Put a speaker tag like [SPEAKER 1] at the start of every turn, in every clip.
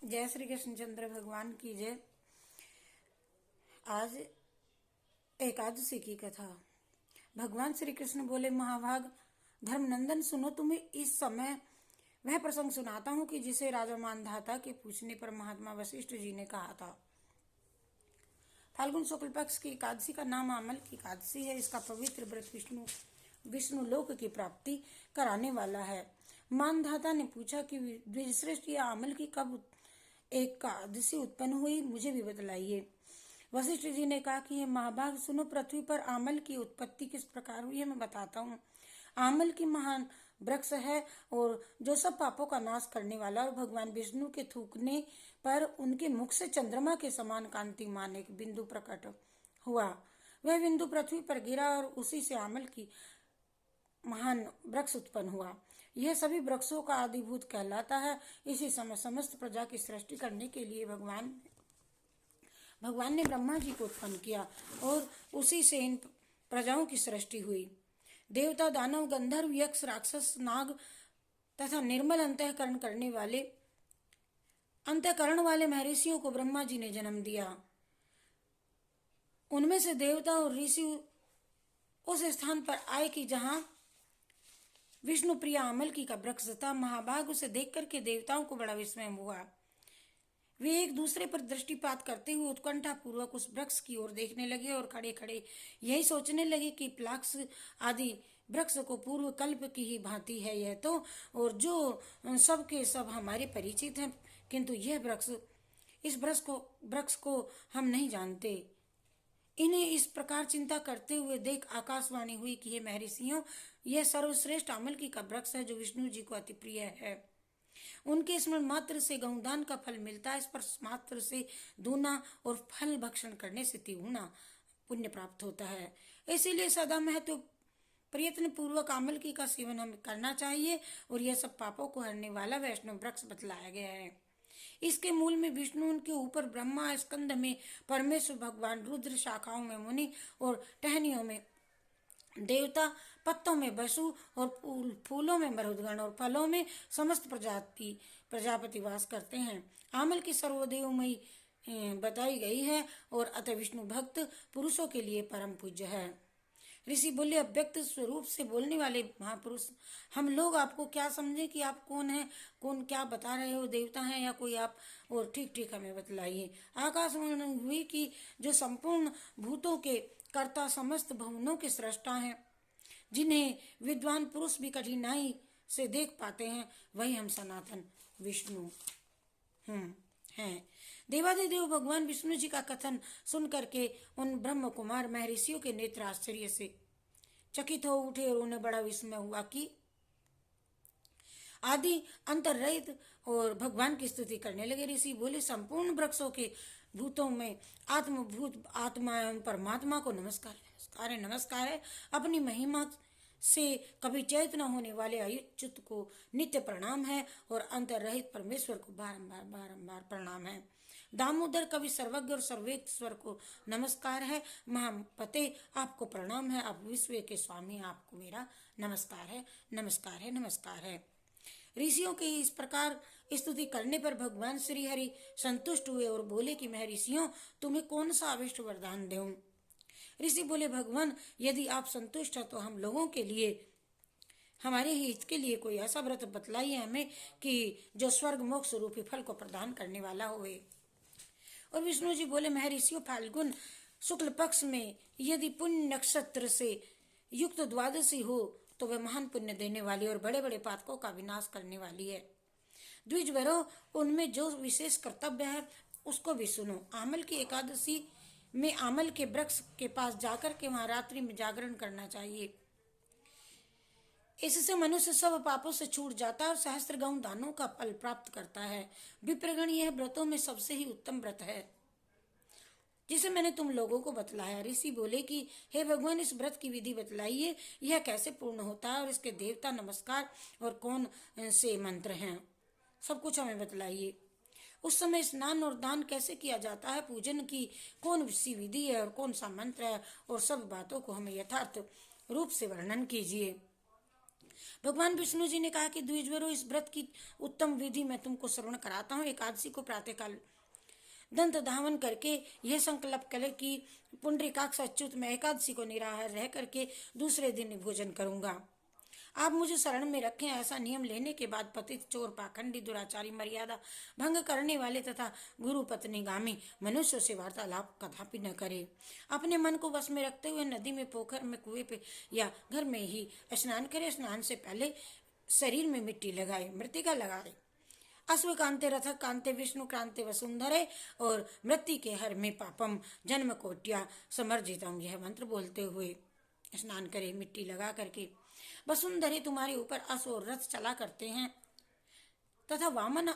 [SPEAKER 1] जय श्री कृष्णचंद्र भगवान की जय। आज एकादशी की कथा। भगवान श्री कृष्ण बोले, महाभाग धर्मनंदन, सुनो, तुम्हें इस समय वह प्रसंग सुनाता हूँ कि जिसे राजा मानधाता के पूछने पर महात्मा वशिष्ठ जी ने कहा था। फाल्गुन शुक्ल पक्ष की एकादशी का नाम आमल की एकादशी है। इसका पवित्र व्रत विष्णु लोक की प्राप्ति कराने वाला है। मानधाता ने पूछा कि द्विजश्रेष्ठ या आमल की कब एकादशी उत्पन्न हुई, मुझे भी बतलाइए। वशिष्ठ जी ने कहा कि ये महाभाग सुनो, पृथ्वी पर आमल की उत्पत्ति किस प्रकार हुई है मैं बताता हूँ। आमल की महान वृक्ष है और जो सब पापों का नाश करने वाला, और भगवान विष्णु के थूकने पर उनके मुख से चंद्रमा के समान कांतिमान एक बिंदु प्रकट हुआ। वह बिंदु पृथ्वी पर गिरा और उसी से आमल की महान वृक्ष उत्पन्न हुआ। यह सभी वृक्षों का आदिभूत कहलाता है। इसी समय समस्त प्रजा की सृष्टि करने के लिए भगवान ने ब्रह्मा जी को उत्पन्न किया और उसी से इन प्रजाओं की सृष्टि हुई। देवता, दानव, गंधर्व, यक्ष, राक्षस, नाग तथा निर्मल अंतःकरण वाले महर्षियों को ब्रह्मा जी ने जन्म दिया। उनमें से देवता और ऋषि उस स्थान पर आए कि जहां विष्णु प्रिय आमल की का वृक्ष था। महाभाग उसे देख करके देवताओं को बड़ा विस्मय हुआ। वे एक दूसरे पर दृष्टिपात करते हुए उत्कंठा पूर्वक उस वृक्ष की ओर देखने लगे और खड़े खड़े यही सोचने लगे कि प्लाक्स आदि वृक्ष को पूर्व कल्प की ही भांति है यह तो, और जो सब के सब हमारे परिचित हैं, किंतु यह इस वृक्ष को हम नहीं जानते। इन्हें इस प्रकार चिंता करते हुए देख आकाशवाणी हुई कि हे महर्षियों, यह सर्वश्रेष्ठ आमल की का वृक्ष है जो विष्णु जी को अति प्रिय है। उनके स्मरण मात्र से गौदान का फल मिलता है। स्पर्श मात्र से दूना और फल भक्षण करने से तिगुना पुण्य प्राप्त होता है। इसीलिए सदा महत्व प्रयत्न पूर्वक आमल की का सेवन हमें करना चाहिए और यह सब पापों को हरने वाला वैष्णव वृक्ष बतलाया गया है। इसके मूल में विष्णु, उनके ऊपर ब्रह्मा, स्कंद में परमेश्वर भगवान रुद्र, शाखाओं में मुनि और टहनियों में देवता, पत्तों में वसु और फूलों में मरुदगण और फलों में समस्त प्रजापति वास करते हैं। आमल की सर्वदेवमयी बताई गई है और अतः विष्णु भक्त पुरुषों के लिए परम पूज्य है। ऋषि बोले, अव्यक्त स्वरूप से बोलने वाले महापुरुष, हम लोग आपको क्या समझे कि आप कौन हैं, कौन क्या बता रहे हो, देवता हैं या कोई आप, और ठीक ठीक हमें बतलाइए। आकाशवाणी हुई कि जो संपूर्ण भूतों के कर्ता, समस्त भवनों के सृष्टा हैं, जिन्हें विद्वान पुरुष भी कठिनाई से देख पाते हैं, वही हम सनातन विष्णु हैं। देवादिदेव भगवान विष्णु जी का कथन सुन करके उन ब्रह्म कुमार महर्षियों के नेत्र आश्चर्य से चकित हो उठे और उन्हें बड़ा विस्मय हुआ कि आदि अंतर रहित और भगवान की स्तुति करने लगे। ऋषि बोले, संपूर्ण वृक्षों के भूतों में आत्मभूत आत्मा एवं परमात्मा को नमस्कार नमस्कार है, नमस्कार है। अपनी महिमा से कभी चैत न होने वाले अच्युत को नित्य प्रणाम है और अंतर रहित परमेश्वर को बारंबार बारंबार प्रणाम है। दामोदर कवि सर्वज्ञ और सर्वेश्वर को नमस्कार है। महापते आपको प्रणाम है। आप विश्व के स्वामी, आपको मेरा नमस्कार है, नमस्कार है, नमस्कार है। ऋषियों के इस प्रकार स्तुति करने पर भगवान श्री हरि संतुष्ट हुए और बोले कि महर्षियों, तुम्हें कौन सा अविष्ट वरदान दूं। ऋषि बोले, भगवान, यदि आप संतुष्ट हैं तो हम लोगों के लिए, हमारे हित के लिए कोई ऐसा व्रत बतलाइए हमें कि जो स्वर्ग मोक्ष रूपी फल को प्रदान करने वाला होए। और विष्णु जी बोले, महर्षियों, फाल्गुन शुक्ल पक्ष में यदि पुण्य नक्षत्र से युक्त द्वादशी हो तो वह महान पुण्य देने वाली और बड़े बड़े पातकों का विनाश करने वाली है। द्विजवरों, उनमें जो विशेष कर्तव्य है उसको भी सुनो। आमल की एकादशी में आमल के वृक्ष के पास जाकर के वहां रात्रि में जागरण करना चाहिए। इससे मनुष्य सब पापों से छूट जाता है और सहस्त्र गौ दानों का फल प्राप्त करता है। विप्रगण यह व्रतों में सबसे ही उत्तम व्रत है जिसे मैंने तुम लोगों को बतलाया। ऋषि बोले कि हे भगवान, इस व्रत की विधि बतलाइए, यह कैसे पूर्ण होता है और इसके देवता, नमस्कार और कौन से मंत्र हैं, सब कुछ हमें बतलाइए। उस समय स्नान और दान कैसे किया जाता है, पूजन की कौन सी विधि है और कौन सा मंत्र है, और सब बातों को हमें यथार्थ रूप से वर्णन कीजिए। भगवान विष्णु जी ने कहा कि द्विजवरों, इस व्रत की उत्तम विधि मैं तुमको श्रवण कराता हूँ। एकादशी को प्रातःकाल दंत धावन करके यह संकल्प करे कि पुंडरीकाक्ष अच्युत, मैं एकादशी को निराहार रह करके दूसरे दिन भोजन करूंगा। आप मुझे शरण में रखें। ऐसा नियम लेने के बाद पतित, चोर, पाखंडी, दुराचारी, मर्यादा भंग करने वाले तथा गुरु पत्नीगामी मनुष्यों से वार्तालाप कदापि न करे। अपने मन को वश में रखते हुए नदी में, पोखर में, कुएं पे या घर में ही स्नान करे। स्नान से पहले शरीर में मिट्टी लगाए, मृतिका लगाए। अश्व कांते रथ कांते विष्णु क्रांते वसुंधरे और मृत्यु के हर में पापम जन्म कोट्या समर्जितम, यह मंत्र बोलते हुए स्नान करे, मिट्टी लगा करके। वसुंधरे तुम्हारे ऊपर अश्व और रथ चला करते हैं तथा वामन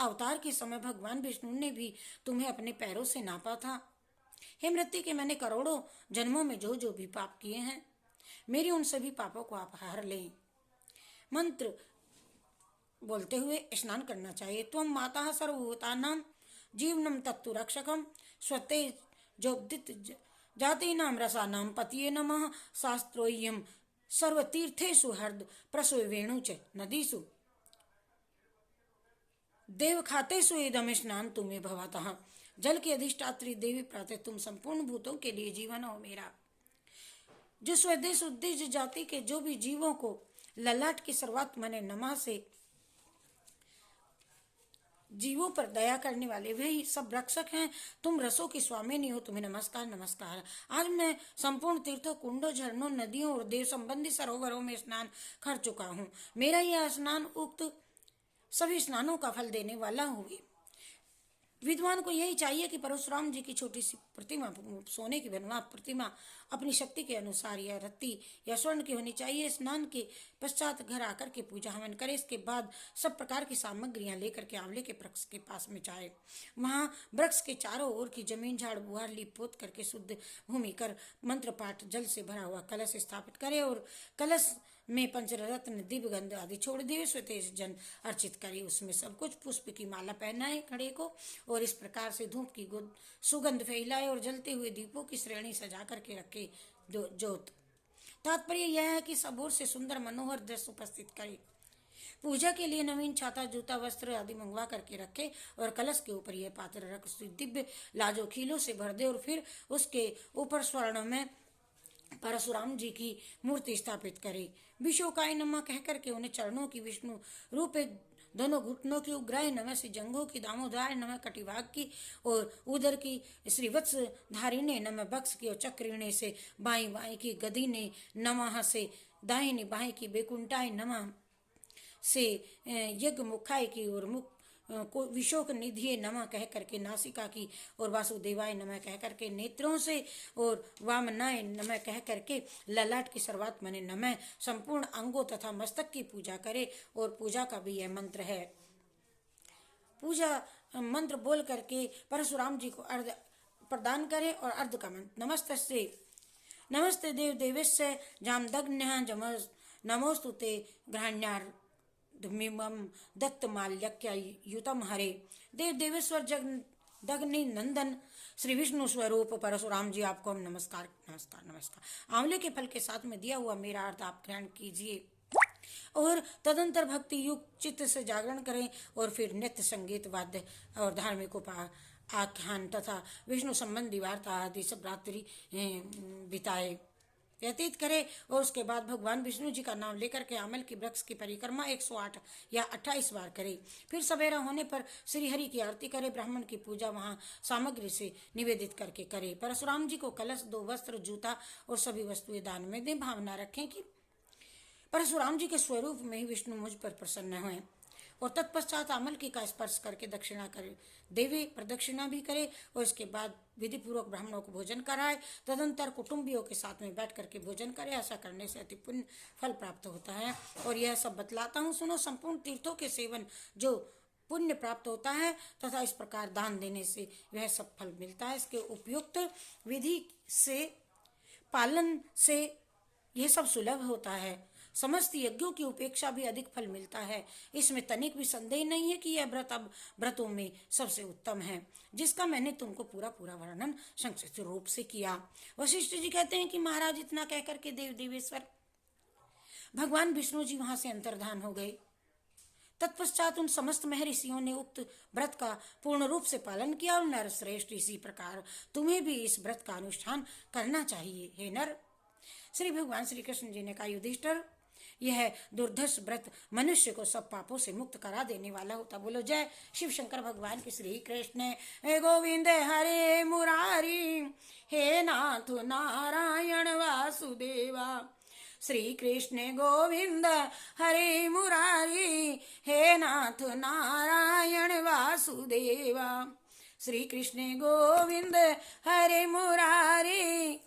[SPEAKER 1] अवतार के समय भगवान विष्णु ने भी तुम्हें अपने पैरों से नापा था। हे मृत्यु के, मैंने करोड़ों जन्मों में जो जो भी पाप किए हैं, मेरे उन सभी पापों को आप हर लें। मंत्र बोलते हुए स्नान करना चाहिए। त्वं माता सर्वभूतानां जीवनम तत्तु रक्षकम स्वते जोदित जातीनां रसानां पतिये नमः शास्त्रोय्यम सर्वतीर्थेषु हर्द प्रसवेणु च नदीषु देव खातेषु इदम स्नान तुम्हें भवतः। जल की अधिष्ठात्री देवी प्रातः, तुम संपूर्ण भूतों के लिए जीवन हो मेरा। जो स्वदेश उद्देश्य जाति के जो भी जीवों को ललाट की शुरुआत मने नमा से जीवों पर दया करने वाले वही सब रक्षक हैं। तुम रसों की स्वामिनी हो, तुम्हें नमस्कार नमस्कार। आज मैं संपूर्ण तीर्थों, कुंडों, झरनों, नदियों और देव संबंधी सरोवरों में स्नान कर चुका हूँ। मेरा यह स्नान उक्त सभी स्नानों का फल देने वाला होगी। विद्वान को यही चाहिए कि परशुराम जी की छोटी सी प्रतिमा, सोने की बनवा प्रतिमा, अपनी शक्ति के अनुसार या रत्ती या स्वर्ण की होनी चाहिए। स्नान के पश्चात घर आकर के पूजा हवन करे। इसके बाद सब प्रकार की सामग्रियां लेकर के आंवले के वृक्ष के पास में जाए। वहां वृक्ष के चारों ओर की जमीन झाड़ बुहार लीप पोत करके शुद्ध भूमि कर मंत्र पाठ जल से भरा हुआ कलश स्थापित करे और कलश में पंचरत्न, दिव्यगंध आदि छोड़ दिए। स्वतेज जन अर्चित करे। उसमें सब कुछ पुष्प की माला पहनाए खड़े को और इस प्रकार से धूप की सुगंध फैलाए और जलते हुए दीपों की श्रेणी सजा करके रखे जोत। तात्पर्य यह है कि सब ओर से सुंदर मनोहर दृश्य उपस्थित करे। पूजा के लिए नवीन छाता, जूता, वस्त्र आदि मंगवा करके रखे और कलश के ऊपर यह पात्र रख दिव्य लाजो खीलों से भर दे और फिर उसके ऊपर स्वर्ण में परशुराम जी की मूर्ति स्थापित करे। विशोकाय नमः कह करके उन्हें चरणों की, विष्णु रूप दोनों घुटनों की, उग्राय नमः से जंघों की, दामोदराय नमः कटिभाग की और उदर की, श्रीवत्स धारिणे नमः बक्स की और चक्रिणे से बाई बाई की, गदी ने नमः से दाहिनी बाई की, बेकुंठाय नमः से यज्ञ मुखाय की और मुख को विशोक निधिये नमः कह करके नासिका की और वासुदेवाय नमः कह करके नेत्रों से और वामनाय नमः कह करके ललाट की शुरुआत मने नमः संपूर्ण अंगों तथा मस्तक की पूजा करे। और पूजा का भी यह मंत्र है। पूजा मंत्र बोल करके परशुराम जी को अर्घ प्रदान करे और अर्घ का मंत्र नमस्ते देव देवेश्य जामदग्न्यः नमोस्तुते ग्रहण्यार दत्त माल्यक्य युतम हरे। देव देवेश्वर जगदग्नि नंदन श्री विष्णु स्वरूप परशुराम जी, आपको हम नमस्कार नमस्कार नमस्कार। आंवले के फल के साथ में दिया हुआ मेरा अर्थ आप ग्रहण कीजिए और तदंतर भक्ति युक्त चित्त से जागरण करें और फिर नृत्य, संगीत, वाद्य और धार्मिक आख्यान तथा विष्णु संबंधी वार्ता आदि सब रात्रि बिताए व्यतीत करे। और उसके बाद भगवान विष्णु जी का नाम लेकर के आंवल की वृक्ष की परिक्रमा 108 या 28 बार करे। फिर सवेरा होने पर श्री हरि की आरती करे। ब्राह्मण की पूजा वहां सामग्री से निवेदित करके करे। परशुराम जी को कलश, 2 वस्त्र, जूता और सभी वस्तुएं दान में दें। भावना रखें कि परशुराम जी के स्वरूप में ही विष्णु मुझ पर प्रसन्न हुए। और तत्पश्चात आमलकी का स्पर्श करके दक्षिणा करे, देवी प्रदक्षिणा भी करे और इसके बाद विधि पूर्वक ब्राह्मणों को भोजन कराए। तदंतर कुटुंबियों के साथ में बैठ करके भोजन करे। ऐसा करने से अति पुण्य फल प्राप्त होता है। और यह सब बतलाता हूँ, सुनो। संपूर्ण तीर्थों के सेवन जो पुण्य प्राप्त होता है तथा इस प्रकार दान देने से वह सब फल मिलता है। इसके उपयुक्त विधि से पालन से यह सब सुलभ होता है। समस्त यज्ञों की उपेक्षा भी अधिक फल मिलता है। इसमें तनिक भी संदेह नहीं है कि यह व्रत अब व्रतों में सबसे उत्तम है, जिसका मैंने तुमको पूरा वर्णन संक्षिप्त रूप से किया। वशिष्ठ जी कहते हैं कि महाराज, इतना कहकर के देव देवेश्वर भगवान विष्णु जी वहां से अंतर्धान हो गए। तत्पश्चात उन समस्त महर्षियों ने उक्त व्रत का पूर्ण रूप से पालन किया और नर श्रेष्ठ, इसी प्रकार तुम्हें भी इस व्रत का अनुष्ठान करना चाहिए। हे नर, श्री भगवान श्री कृष्ण जी ने कहा, युधिष्ठिर, यह दुर्धर्ष व्रत मनुष्य को सब पापों से मुक्त करा देने वाला होता। बोलो जय शिव शंकर भगवान की। श्री कृष्ण हे गोविंद हरे मुरारी, हे नाथ नारायण वासुदेवा। श्री कृष्ण गोविंद हरे मुरारी, हे नाथ नारायण वासुदेवा। श्री कृष्ण गोविंद हरे मुरारी।